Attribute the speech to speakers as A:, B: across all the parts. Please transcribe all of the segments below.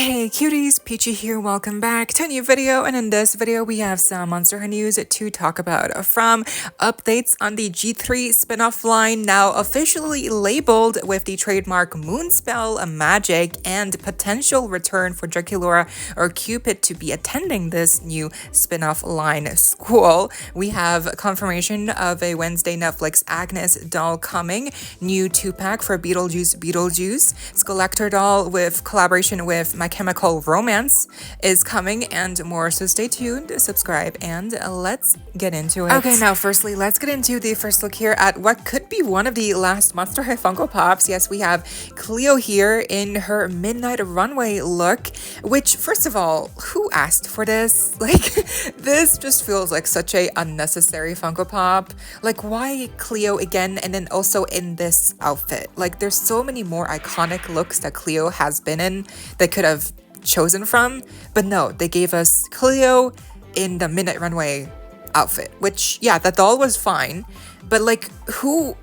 A: Hey cuties, Peachy here, welcome back to a new video, and in this video we have some Monster High news to talk about, from updates on the G3 spin-off line now officially labeled with the trademark Moonspell magic and potential return for Draculaura or Cupid to be attending this new spin-off line school. We have confirmation of a Wednesday Netflix Agnes doll coming, new 2-pack for Beetlejuice, SKULLECTOR doll with collaboration with My Chemical Romance is coming, and more, so stay tuned, subscribe, and let's get into it. Okay, now firstly, let's get into the first look here at what could be one of the last Monster High Funko Pops. Yes, we have Cleo here in her Midnight Runway look, which, first of all, who asked for this? Like, this just feels like such a unnecessary Funko Pop. Like, why Cleo again, and then also in this outfit? Like, there's so many more iconic looks that Cleo has been in that could have chosen from, but no, they gave us Cleo in the Midnight Runway outfit, which, yeah, that doll was fine, but like, who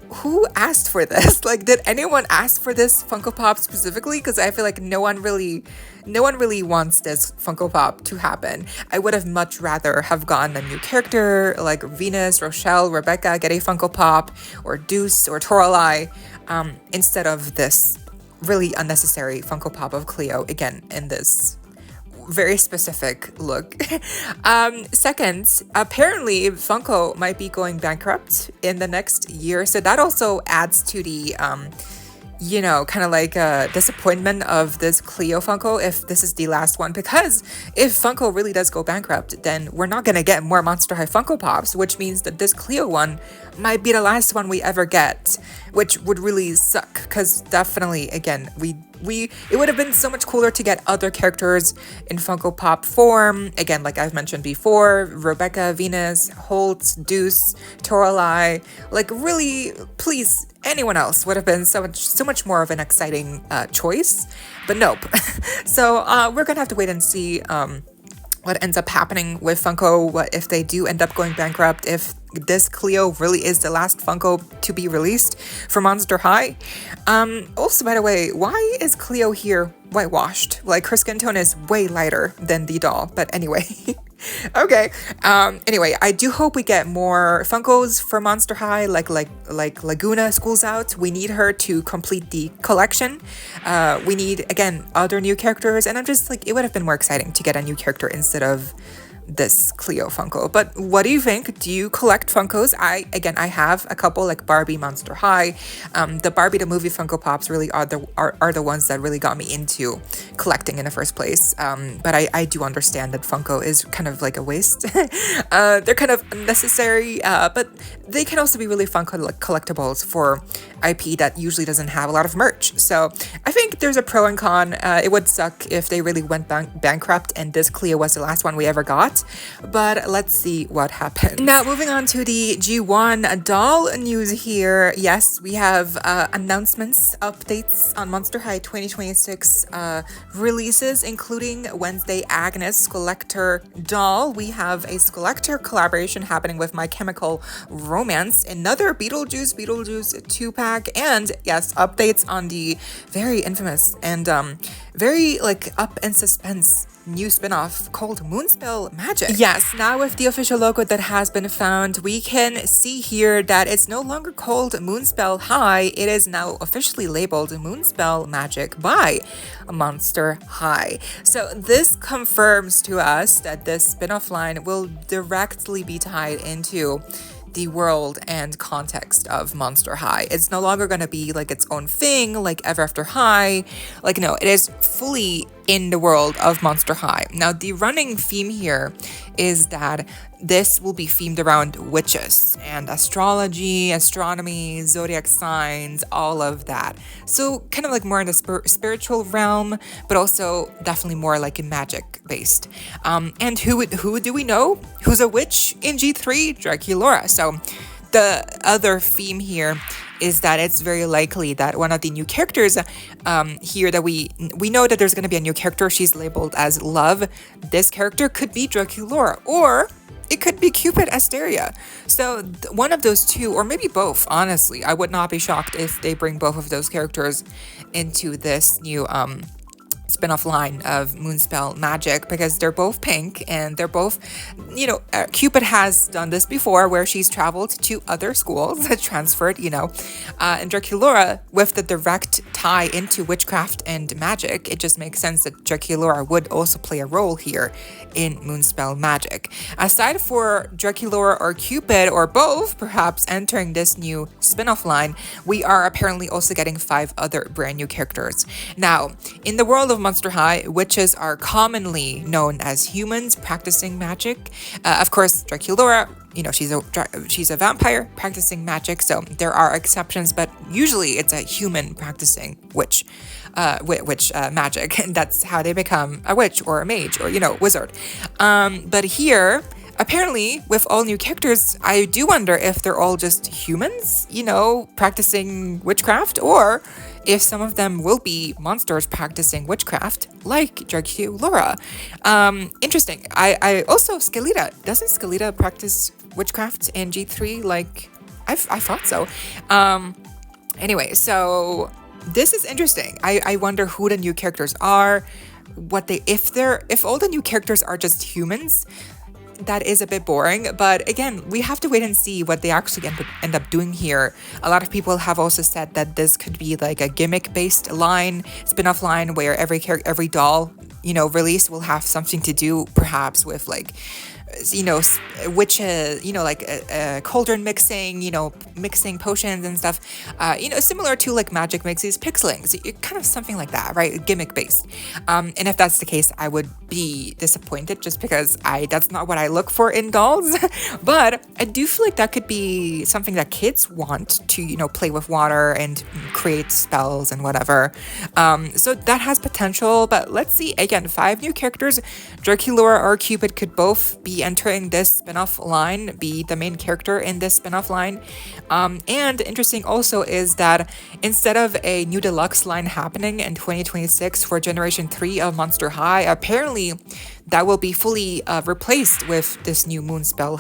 A: asked for this? Like, did anyone ask for this Funko Pop specifically? Because I feel like no one really wants this Funko Pop to happen. I would have much rather have gotten a new character like Venus, Rochelle, Rebecca get a Funko Pop, or Deuce or Toralei, instead of this really unnecessary Funko Pop of Cleo again in this very specific look. Second, apparently Funko might be going bankrupt in the next year, so that also adds to the you know, kind of like a disappointment of this Cleo Funko if this is the last one, because if Funko really does go bankrupt, then we're not gonna get more Monster High Funko Pops, which means that this Cleo one might be the last one we ever get, which would really suck, because definitely, again, it would have been so much cooler to get other characters in Funko Pop form. Again, like I've mentioned before, Rebecca, Venus, Holt, Deuce, Toralei, like really, please, anyone else would have been so much more of an exciting choice, but nope. So we're gonna have to wait and see what ends up happening with Funko, what if they do end up going bankrupt, if this Cleo really is the last Funko to be released for Monster High. Also, by the way, why is Cleo here whitewashed? Like, her skin tone is way lighter than the doll, but anyway. Okay. Anyway, I do hope we get more Funkos for Monster High, like Laguna schools out. We need her to complete the collection. We need, again, other new characters, and I'm just like, it would have been more exciting to get a new character instead of this Cleo Funko. But what do you think? Do you collect Funkos? I have a couple, like Barbie, Monster High. The Barbie the movie Funko Pops really are the ones that really got me into collecting in the first place. But I do understand that Funko is kind of like a waste. They're kind of unnecessary, but they can also be really fun collectibles for IP that usually doesn't have a lot of merch. So I think there's a pro and con. It would suck if they really went bankrupt and this Cleo was the last one we ever got, but let's see what happens. Now, moving on to the G1 doll news here. Yes, we have announcements, updates on Monster High 2026 releases, including Wednesday Agnes SKULLECTOR doll. We have a SKULLECTOR collaboration happening with My Chemical Romance, another Beetlejuice 2-pack, and yes, updates on the very infamous and very like up in suspense new spin-off called Moonspell Magic. Yes, now with the official logo that has been found, we can see here that it's no longer called Moonspell High. It is now officially labeled Moonspell Magic by Monster High. So this confirms to us that this spin-off line will directly be tied into the world and context of Monster High. It's no longer going to be like its own thing, like Ever After High. Like, no, it is fully in the world of Monster High. Now, the running theme here is that this will be themed around witches and astrology, astronomy, zodiac signs, all of that. So kind of like more in the spiritual realm, but also definitely more like in magic based. And who do we know? Who's a witch in G3? Draculaura. So the other theme here is that it's very likely that one of the new characters here that we know that there's going to be a new character. She's labeled as Love. This character could be Draculaura, or it could be Cupid Asteria. So one of those two, or maybe both, honestly. I would not be shocked if they bring both of those characters into this new spin-off line of Moonspell Magic, because they're both pink and they're both, Cupid has done this before where she's traveled to other schools, transferred, and Draculaura, with the direct tie into witchcraft and magic, it just makes sense that Draculaura would also play a role here in Moonspell Magic. Aside for Draculaura or Cupid, or both perhaps, entering this new spin-off line, we are apparently also getting 5 other brand new characters. Now, in the world of Monster High, witches are commonly known as humans practicing magic. Of course, Draculaura, she's a vampire practicing magic, so there are exceptions, but usually it's a human practicing witch magic. That's how they become a witch or a mage or wizard. But here, apparently, with all new characters, I do wonder if they're all just humans, practicing witchcraft, or if some of them will be monsters practicing witchcraft, like Draculaura. Interesting. I also, Skelita. Doesn't Skelita practice witchcraft in G3? Like, I thought so. Anyway, so this is interesting. I wonder who the new characters are, if all the new characters are just humans. That is a bit boring, but again, we have to wait and see what they actually end up doing here. A lot of people have also said that this could be like a gimmick-based line, spin-off line, where every doll, release will have something to do perhaps with like, witches, like cauldron mixing, mixing potions and stuff, similar to like magic mixes pixelings, kind of something like that, right? Gimmick based. And if that's the case, I would be disappointed, just because that's not what I look for in dolls. But I do feel like that could be something that kids want to, play with water and create spells and whatever. So that has potential, but let's see. Again, 5 new characters. Draculaura or Cupid could both be entering this spin-off line, be the main character in this spin-off line. And interesting also is that instead of a new deluxe line happening in 2026 for Generation 3 of Monster High, apparently that will be fully replaced with this new Moonspell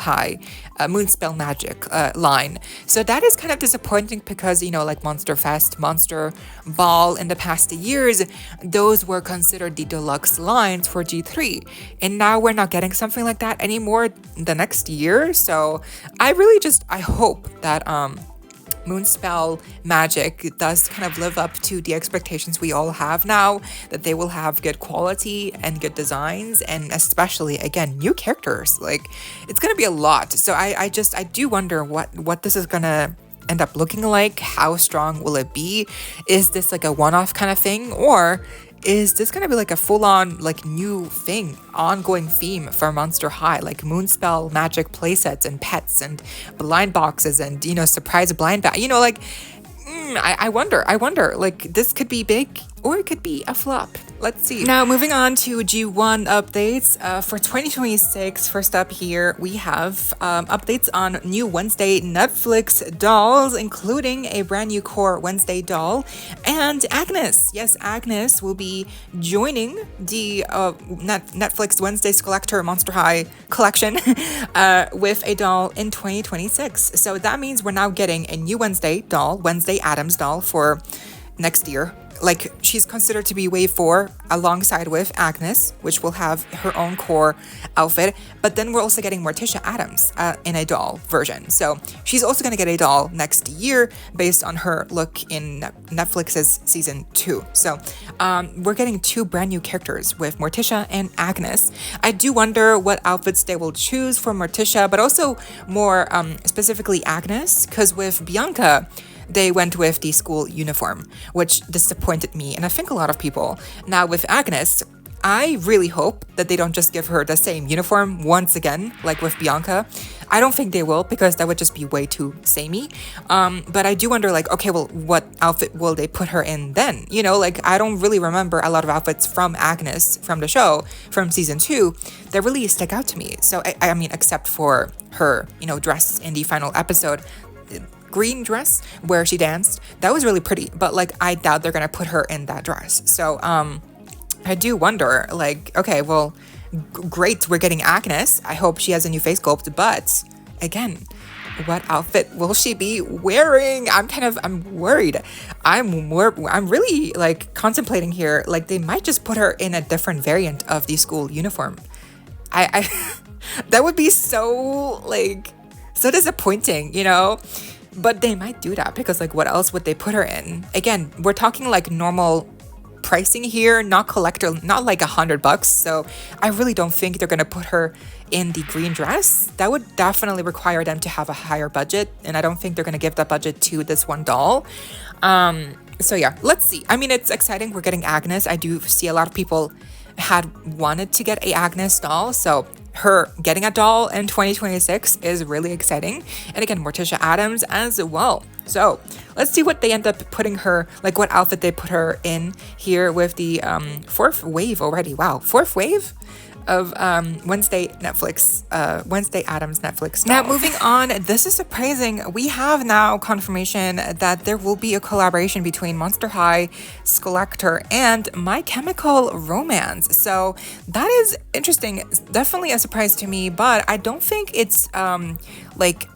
A: Magic line. So that is kind of disappointing, because, like Monster Fest, Monster Ball in the past years, those were considered the deluxe lines for G3. And now we're not getting something like that anymore the next year. So I hope that Moonspell Magic does kind of live up to the expectations we all have now, that they will have good quality and good designs, and especially, again, new characters. Like, it's gonna be a lot. So I do wonder what this is gonna end up looking like. How strong will it be? Is this like a one-off kind of thing, or is this gonna be like a full-on, like, new thing, ongoing theme for Monster High, like Moonspell Magic playsets and pets and blind boxes and, surprise blind bag, I wonder, like, this could be big or it could be a flop. Let's see. Now, moving on to G1 updates for 2026. First up here, we have updates on new Wednesday Netflix dolls, including a brand new core Wednesday doll, and Agnes. Yes, Agnes will be joining the Netflix Wednesday SKULLECTOR Monster High collection with a doll in 2026. So that means we're now getting a new Wednesday doll, Wednesday Addams doll, for next year. Like, she's considered to be wave 4 alongside with Agnes, which will have her own core outfit. But then we're also getting Morticia Addams in a doll version. So she's also going to get a doll next year based on her look in Netflix's season 2. So we're getting 2 brand new characters with Morticia and Agnes. I do wonder what outfits they will choose for Morticia, but also more specifically Agnes, because with Bianca, they went with the school uniform, which disappointed me, and I think a lot of people. Now with Agnes, I really hope that they don't just give her the same uniform once again, like with Bianca. I don't think they will, because that would just be way too samey. But I do wonder, like, okay, well, what outfit will they put her in then? Like, I don't really remember a lot of outfits from Agnes from the show, from season 2, that really stick out to me. So, I mean, except for her, dress in the final episode, green dress where she danced. That was really pretty, but like, I doubt they're gonna put her in that dress. So I do wonder, like, okay, well, great, we're getting Agnes. I hope she has a new face sculpt, but again, what outfit will she be wearing? I'm worried. I'm really like contemplating here. Like they might just put her in a different variant of the school uniform. I that would be so like so disappointing, you know? But they might do that because like what else would they put her in? Again, we're talking like normal pricing here, not collector, not like $100. So I really don't think they're gonna put her in the green dress. That would definitely require them to have a higher budget, and I don't think they're gonna give that budget to this one doll. So yeah, let's see. I mean, it's exciting. We're getting Agnes. I do see a lot of people had wanted to get a Agnes doll, so her getting a doll in 2026 is really exciting. And again, Morticia Addams as well. So let's see what they end up putting her, like what outfit they put her in here with the fourth wave already. Wow, fourth wave of Wednesday Addams Netflix doll. Now moving on, this is surprising. We have now confirmation that there will be a collaboration between Monster High, SKULLECTOR, and My Chemical Romance. So that is interesting. Definitely a surprise to me, but I don't think it's like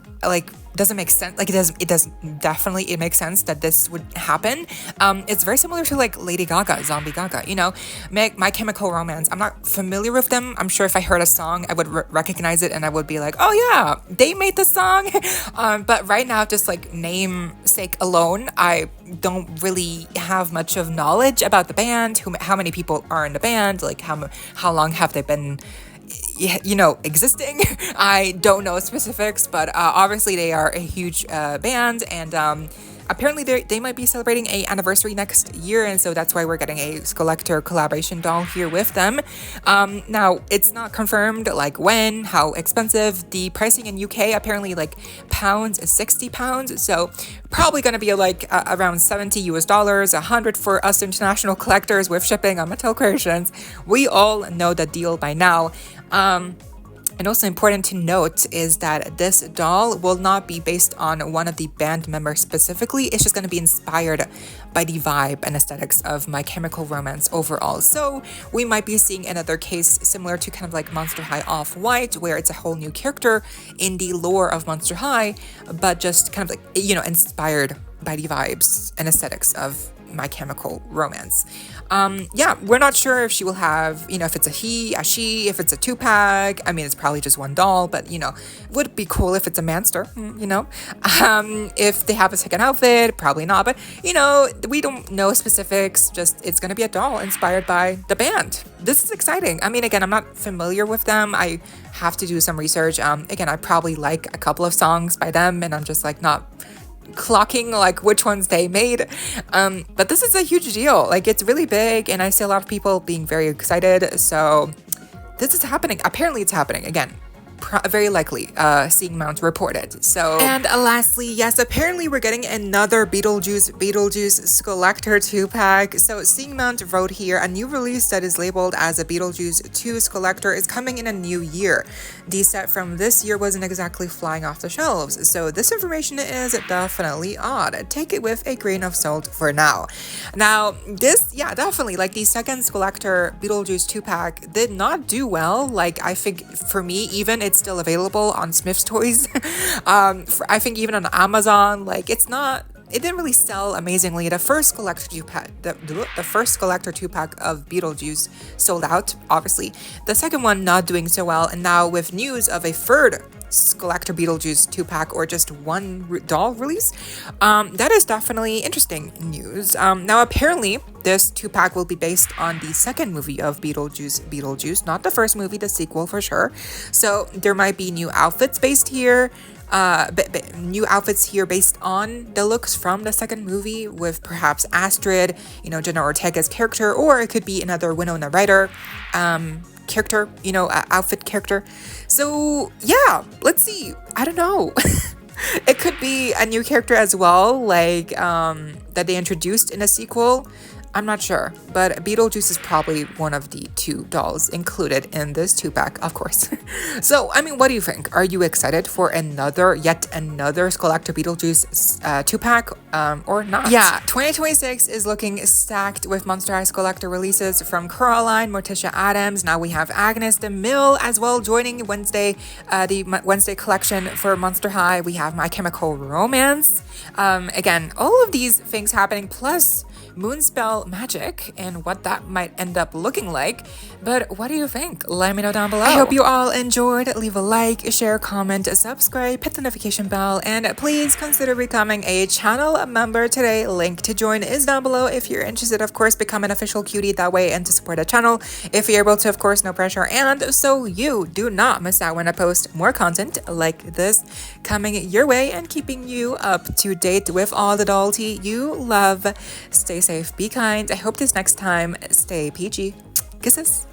A: doesn't make sense. Like it does definitely, it makes sense that this would happen. It's very similar to like Lady Gaga, Zombie Gaga, you know, My Chemical Romance. I'm not familiar with them. I'm sure if I heard a song, I would recognize it and I would be like, oh yeah, they made the song. But right now, just like namesake alone, I don't really have much of knowledge about the band, how many people are in the band, like how long have they been, you know, existing. I don't know specifics, but obviously they are a huge band, and apparently they might be celebrating a anniversary next year, and so that's why we're getting a SKULLECTOR collaboration doll here with them. Now it's not confirmed like when, how expensive. The pricing in UK apparently like pounds is £60, so probably gonna be like around $70 US, 100 for us international collectors with shipping on Mattel Creations. We all know the deal by now. And also important to note is that this doll will not be based on one of the band members specifically. It's just going to be inspired by the vibe and aesthetics of My Chemical Romance overall. So we might be seeing another case similar to kind of like Monster High Off-White, where it's a whole new character in the lore of Monster High, but just kind of like, you know, inspired by the vibes and aesthetics of My Chemical Romance. Yeah, we're not sure if she will have, you know, if it's a he, a she, if it's a 2-pack. I mean, it's probably just one doll, but, you know, would be cool if it's a manster, you know. If they have a second outfit, probably not, but, you know, we don't know specifics, just it's gonna be a doll inspired by the band. This is exciting. I mean, again, I'm not familiar with them. I have to do some research. Again, I probably like a couple of songs by them, and I'm just like not clocking like which ones they made, but this is a huge deal. Like it's really big, and I see a lot of people being very excited, so this is happening. Apparently it's happening again, very likely seeing Mount reported. So, and lastly, yes, apparently we're getting another Beetlejuice SKULLECTOR 2-pack. So Seeing Mount wrote here, a new release that is labeled as a Beetlejuice 2 SKULLECTOR is coming in a new year. The set from this year wasn't exactly flying off the shelves, so this information is definitely odd. Take it with a grain of salt for now. Now this, yeah, definitely like the second SKULLECTOR Beetlejuice 2-pack did not do well. Like I think for me, even it's still available on Smith's Toys. I think even on Amazon, like it didn't really sell amazingly. The first SKULLECTOR 2-pack, the first SKULLECTOR 2-pack of Beetlejuice sold out, obviously. The second one not doing so well, and now with news of a third SKULLECTOR Beetlejuice 2-pack or just one doll release, that is definitely interesting news. Now apparently this 2-pack will be based on the second movie of Beetlejuice, not the first movie, the sequel for sure. So there might be new outfits based here, new outfits here based on the looks from the second movie, with perhaps Astrid, you know, Jenna Ortega's character, or it could be another Winona Ryder character, you know, outfit character. So yeah, let's see. I don't know. It could be a new character as well, like that they introduced in a sequel. I'm not sure, but Beetlejuice is probably one of the 2 dolls included in this 2-pack, of course. So, I mean, what do you think? Are you excited for yet another SKULLECTOR Beetlejuice 2-pack or not? Yeah, 2026 is looking stacked with Monster High SKULLECTOR releases from Coraline, Morticia Addams. Now we have Agnes DeMille as well joining Wednesday, the Wednesday collection for Monster High. We have My Chemical Romance. Again, all of these things happening, plus Moonspell magic and what that might end up looking like. But what do you think? Let me know down below. I hope you all enjoyed. Leave a like, share, comment, subscribe, hit the notification bell, and please consider becoming a channel member today. Link to join is down below if you're interested. Of course, become an official cutie that way and to support the channel if you're able to, of course, no pressure. And so you do not miss out when I post more content like this coming your way and keeping you up to date with all the doll tea you love. Stay safe, be kind. I hope this next time stay peachy. Kisses.